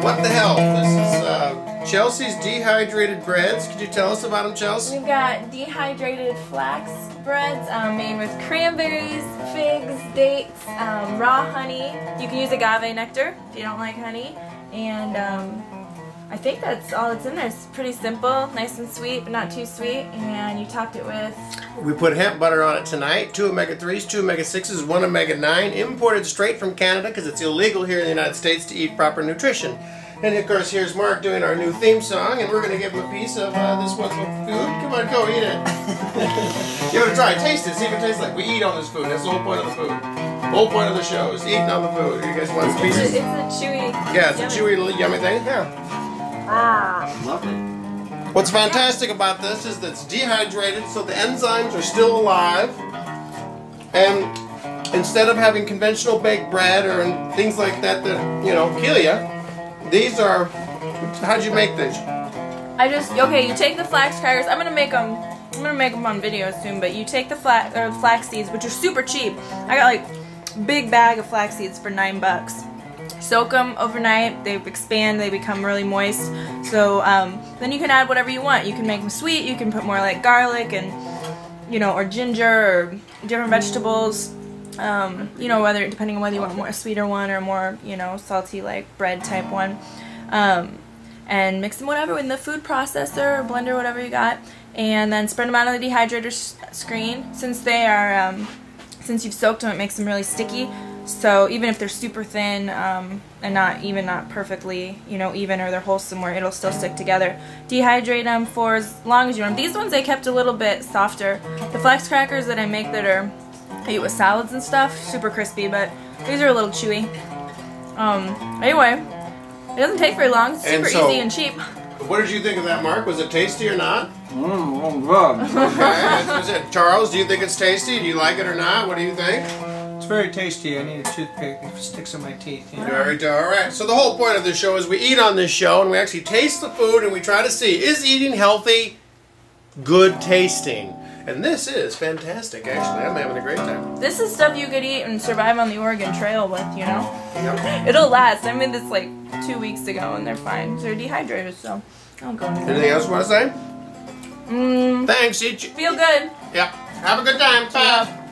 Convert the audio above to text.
what the hell? This is Chelsea's dehydrated breads. Could you tell us about them, Chelsea? We've got dehydrated flax breads made with cranberries, figs, dates, raw honey. You can use agave nectar if you don't like honey. And I think that's all that's in there. It's pretty simple, nice and sweet, but not too sweet. And you topped it with... We put hemp butter on it tonight. 2 omega-3s, 2 omega-6s, 1 omega-9. Imported straight from Canada because it's illegal here in the United States to eat proper nutrition. And of course, here's Mark doing our new theme song, and we're going to give him a piece of this one's food. Come on, go eat it. Give it a try. Taste it. See if it tastes like. We eat on this food. That's the whole point of the food. The whole point of the show is eating on the food. You guys want some pieces? It's a chewy... Yeah, it's a chewy little yummy thing. Yeah. Lovely. What's fantastic about this is that it's dehydrated, so the enzymes are still alive. And instead of having conventional baked bread or things like that that, you know, kill you, these are... How'd you make these? Okay, you take the flax crackers. I'm gonna make them on video soon, but you take the flax seeds, which are super cheap. I got like a big bag of flax seeds for $9. Soak them overnight, they expand, they become really moist. So then you can add whatever you want. You can make them sweet, you can put more like garlic and, you know, or ginger or different vegetables. You know, depending on whether you want more a sweeter one or more, you know, salty like bread type one. And mix them whatever in the food processor or blender, whatever you got, and then spread them out on the dehydrator screen. Since they are, since you've soaked them, it makes them really sticky. So even if they're super thin and not perfectly, you know, even, or they're wholesome, where it'll still stick together. Dehydrate them for as long as you want. These ones I kept a little bit softer. The flax crackers that I make that I eat with salads and stuff, super crispy, but these are a little chewy. Anyway, it doesn't take very long. It's super easy and cheap. What did you think of that, Mark? Was it tasty or not? Good. Okay, that's it. Charles, do you think it's tasty? Do you like it or not? What do you think? It's very tasty. I need a toothpick. It sticks in my teeth. You know? Alright. So the whole point of this show is we eat on this show and we actually taste the food and we try to see, is eating healthy good tasting? And this is fantastic, actually. I'm having a great time. This is stuff you could eat and survive on the Oregon Trail with, you know? Yep. It'll last. I made this like 2 weeks ago and they're fine. They're dehydrated, so I'll go. Anything else you want to say? Thanks. Feel good. Yep. Have a good time. Bye.